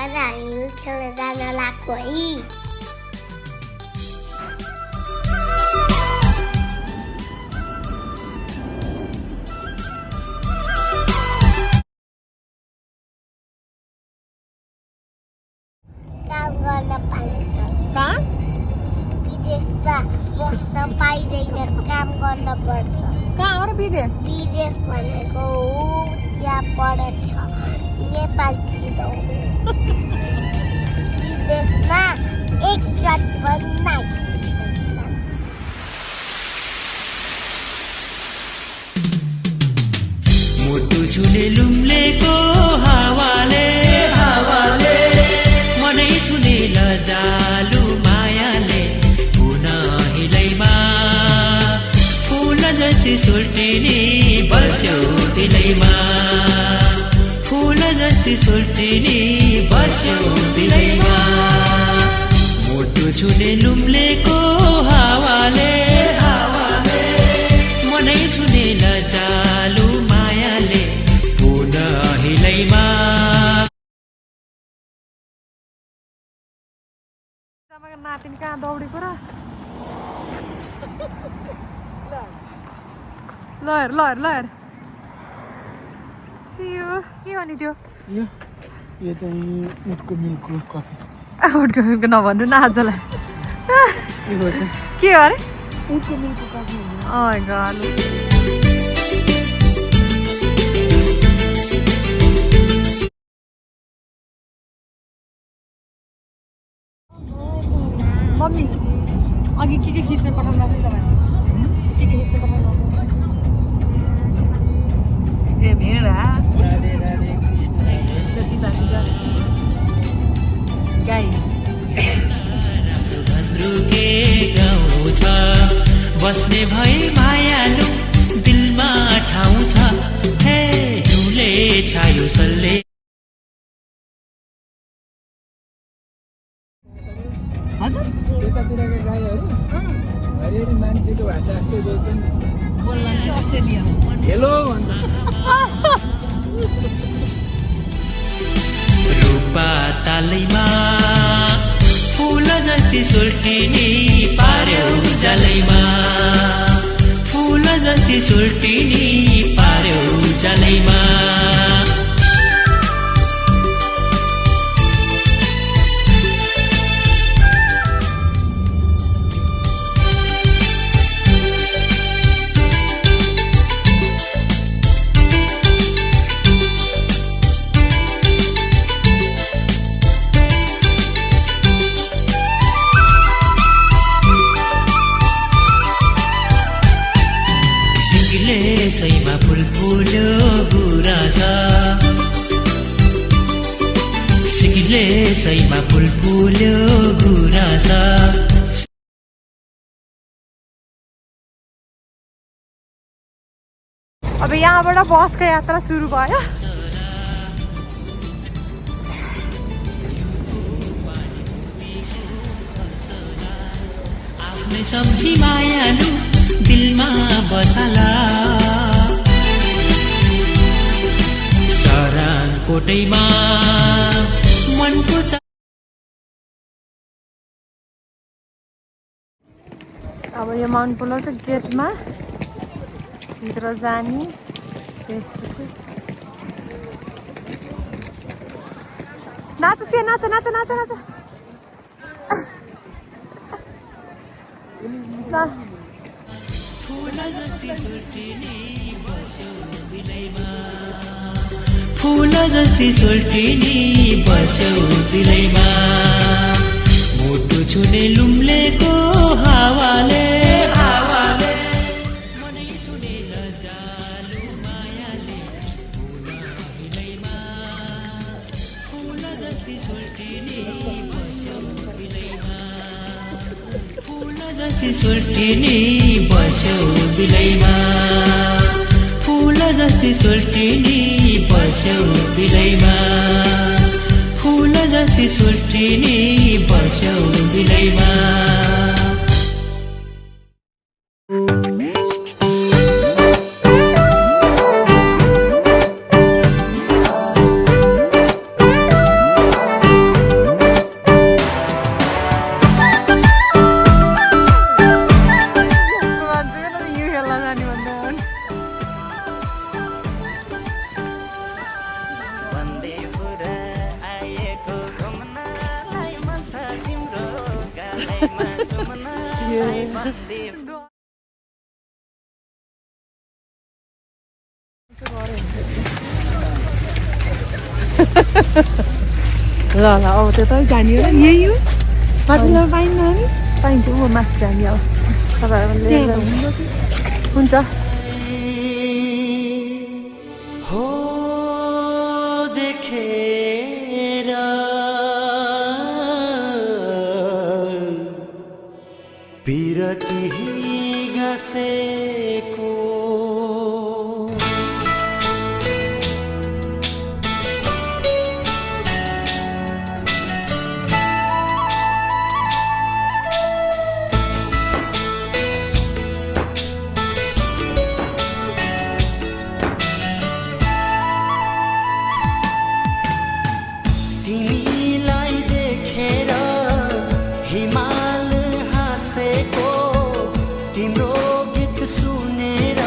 आज हामी खेल्न जान लाग्यो है। काम गर्न पाइन्छ। कहाँ? विदेशमा बस्न पाइँदैन, काम गर्न पर्छ। कहाँ हो र विदेश? विदेश भनेको हो त्यहाँ पढेछ नेपालतिर हो। विदेशमा एकचोटि पनि मुटु छुने लुम्लेको हावाले हावाले मनै छुने लजालु मायाले पुनः हिलैमा फुल जति सुल्टिने बस्यो दिलैमा फुल जति सुल्टिने बस्यो दिलैमा मुटु छुने लुम्लेको हावाले हावाले मनै छुने लजालु मायाले पुनः हिलैमा। नातिनी कहाँ दौडेको र लहर लहर लहर सियो के हो नि त्यो? यो चाहिँ उटको मिल्कको कफी। उटको मिल्क नभन्नु न आजलाई। के हो अरे? उटको मिल्कको कफी। मम्मी अघि के खिच्न पठाउनु भएको तपाईँ? के खिच्न पठाउनु ए भेडा राधे राधे गाई भद्रुके गाउँ छ बस्ने भए मायालु दिलमा ठाउँ छ हे हिउँले छायो सल्ले। हजुर यतातिरका गाईहरू हरिहरी मान्छेको भाषा जस्तै बोल्छन्। बोल्ला चाहिँ अस्ट्रेलिया हेलो भन्छ। रूपा तालैमा फुल जति सुल्टिने पार्यो जलैमा फुल जति सुल्टिने पार्यो जलैमा। सैमा फुल फुल्यो गुराँस सिकिले सैमा फुल फुल्यो गुराँस। अब यहाँबाट बसको यात्रा सुरु भयो। आफ्नै सम्झी मायालु दिलमा बसाला सराङ कोटैमा मनको अब यो माउन्ट पुलरको गेटमा भित्र जाने त्यसपछि नाच सिया नाच नाच नाच नाच फुल जति सुल्टिने बस्यो दिलैमा मुटु छुने लुम्लेको हावाले हावाले मनै छुने लजालु मायाले पुनः हिलैमा फुल जति सुल्टिने बस्यो दिलैमा फुल जति सुल्टिने बस्यो दिलैमा फुल जति सुल्टिने बस्यो दिलैमा फुल जति सुल्टिने बस्यो दिलैमा। ल ल अब त्यता जाने हो यही हो माथि पाइन्न नि पाइन्छ म माथि जाने अब तपाईँहरूले हुन्छ हो देखेर पिरती घसेको तिमीलाई देखेर हिमाल हाँसेको तिम्रो गीत सुनेर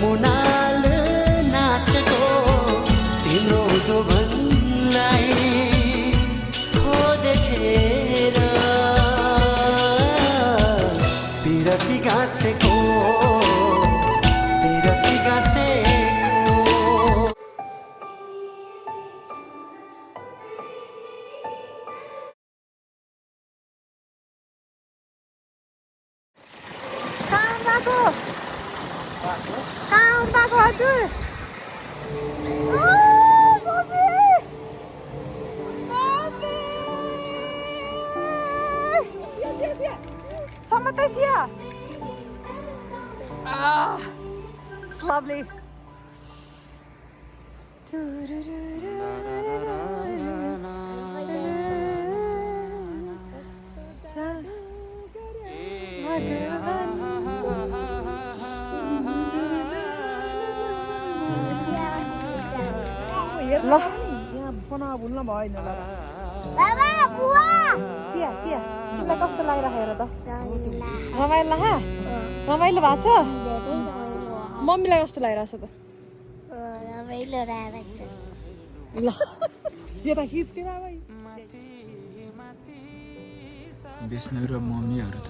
मुनाल नाचेको तिम्रो जोबनलाई हो देखेर पिरती घाँसेको पिरती घाँसेको कहाँ गएको हजुर Samatesia. It's lovely. ल यहाँ बनाउन भुल्न भएन ल बाबा बुवा सिया सिया तिमीलाई कस्तो लागिरहेको त रमाइलो लाग्यो रमाइलो भएको छ मम्मीलाई कस्तो लागिरहेछ त रमाइलो रहेछ ल यता खिच के बाबा विष्णु र मम्मीहरू छ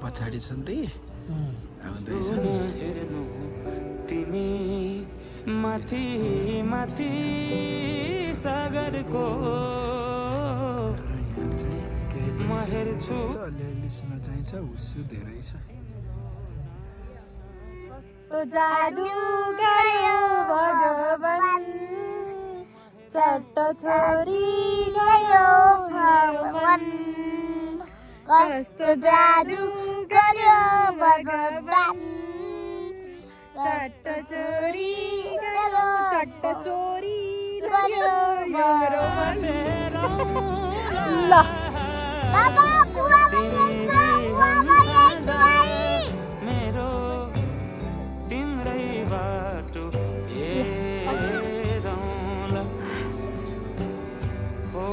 पछाडि छन् ती आउँदैछन् तिमी माथि माथि सागरको म हेर्छु अलिअलि सुन्न चाहिन्छ हुस्सु धेरै छ तो जादु गर्यो भगवान चट्ट छोरी गयो भगवान कस्तो जादु गर्यो भगवान चट्ट छोरी गयो चट्ट चोरी गर्यो भगवान ल बाबा बुवा मेरो तिम्रै बाटो हेरौँला हो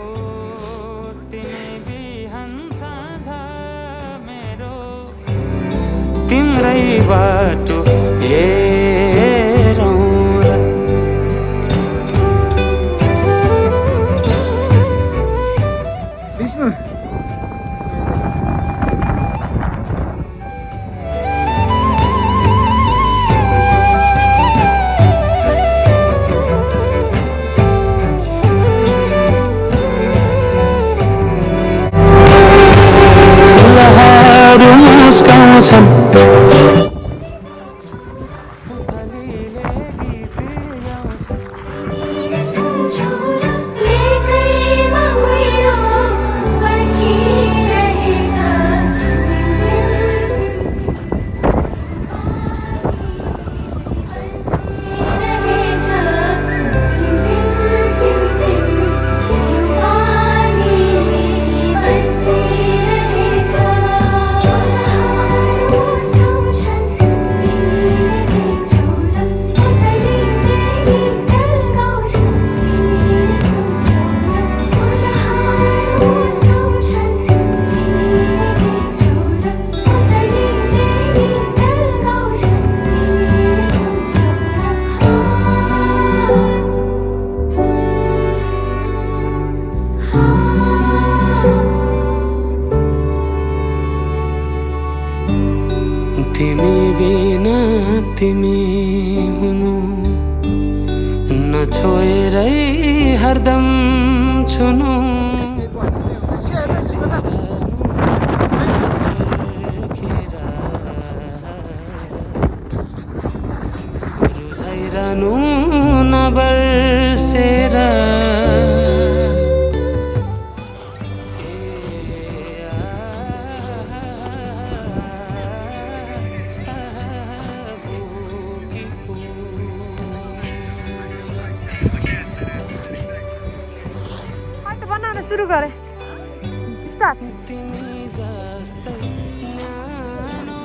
तिमी बिहान साँझ मेरो तिम्रै बाटो हेरौँला विष्णु मुस्काउँछन् नछोएरै हरदम छुनु रुझाइरहनु नबर्सेर सुरु गरे स्टार्ट तिमी जस्तै न्यानो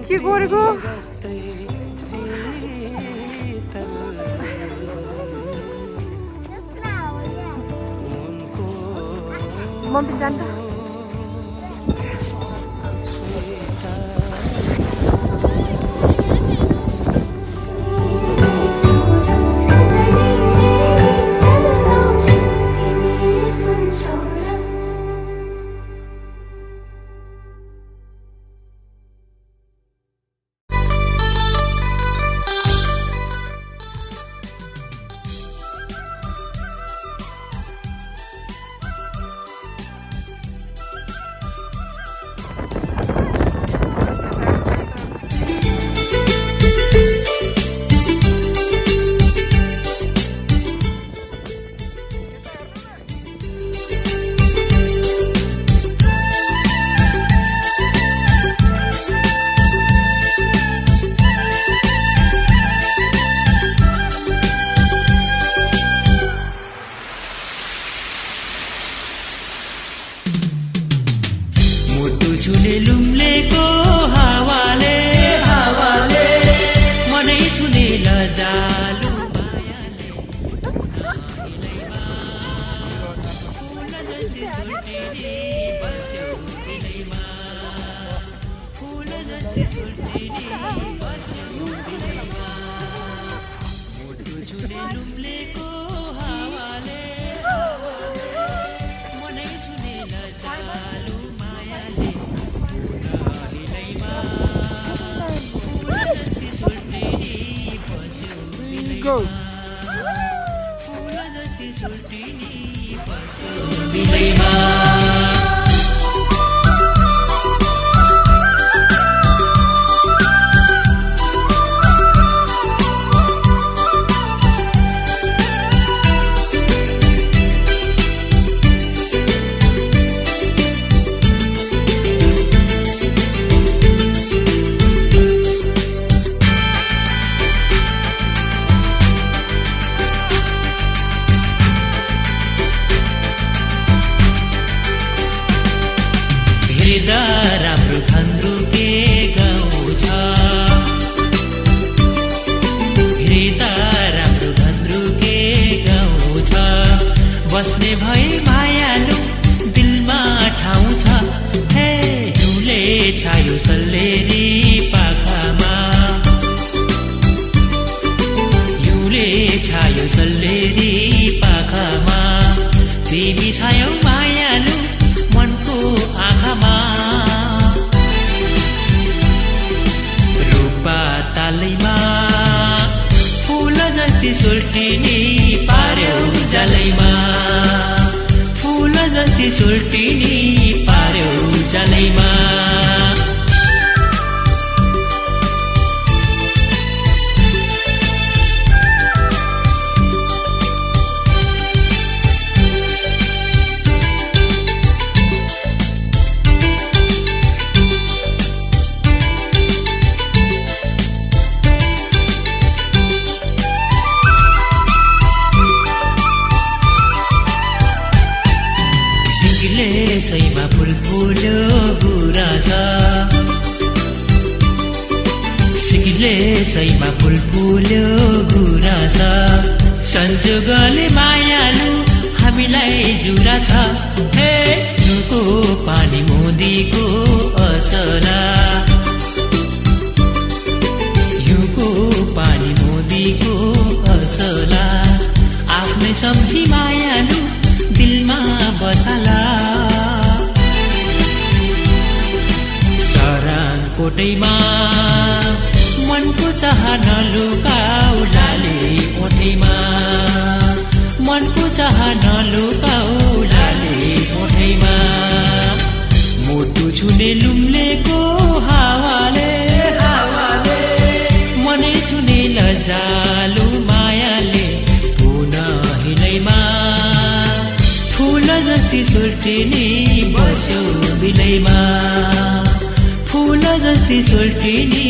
के गरेको जस्तै शीतल उनको मम्मी जान्छ छुले लुम्लेको हावाले हावाले मनै छुले लजालु मायाले फुल जति सुल्टिनी बस्यो दिलैमा फुल जति सुल्टिनी बस्यो दिलैमा मुटु छुले लुम्लेको हावाले मनै छुले लजालु Go. राम्रो खन्द्रु के गाउँ छ हृदय राम्रो खन्द्रु के गाउँ छ बस्ने भए मायालु दिलमा ठाउँ छ हे हिउँले छायो सल्लेरी पाखामा हिउँले छायो सल्लेरी पाखामा तिमी छायौ मायालु मनको आँखामा रूपा तालैमा फुल जति सुल्टिनी पार्यौ जलैमा फुल जति सुल्टिनी पार्यौ जलैमा सैमा फुल फुल्यो गुराछ सिकिले सैमा फुल फुल्यो गुराछ संजोगले मायालु हामीलाई जुरा छ हे नुको पानी मोदीको असला युको पानी मोदीको असला आफ्नै सम्झी मायालु दिलमा बसला कोटैमा मनको चाहना लुकाऊ लाले ओठैमा मनको चाहना लुकाऊ लाले ओठैमा मुटु छुने लुम्लेको हावाले हावाले मनै छुने लजालु मायाले पुनः हिलैमा फूल जस्ती सुल्टिनी बस्यो दिलैमा फूल जस्ती सुल्टिनी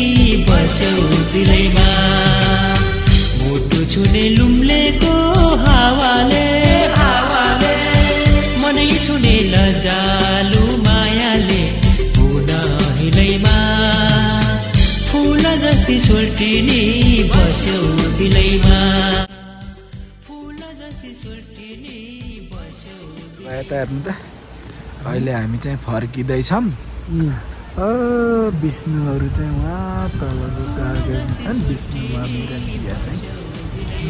बस्यो दिलैमा मुटु छुने लुम्लेको हावाले हावाले मनै छुने लजालु मायाले पुनः हिलैमा फूल जस्ती सुल्टिनी बस्यो दिलैमा फूल जस्ती सुल्टिनी बस्यो यता हेर्नु त अहिले हामी चाहिँ फर्किँदैछौँ विष्णुहरू चाहिँ उहाँ तलको गार्डन छन् विष्णु मामी र निया चाहिँ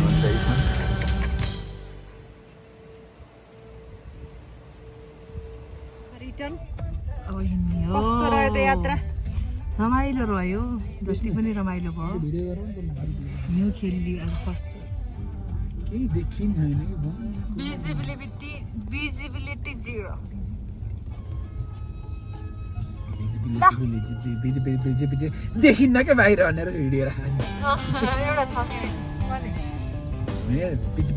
हुँदैछन् रिटर्न अब हिँड्ने हो कस्तो रह्यो त यात्रा रमाइलो रह्यो जति पनि रमाइलो भयो हिउँ खेल्यो आज फर्स्ट केही देखिन छैन कि भिजिबिलिटी जिरो देखिन्न क्या बाहिर भनेर भिडियो राख्नु एउटा छ मेरो बिजी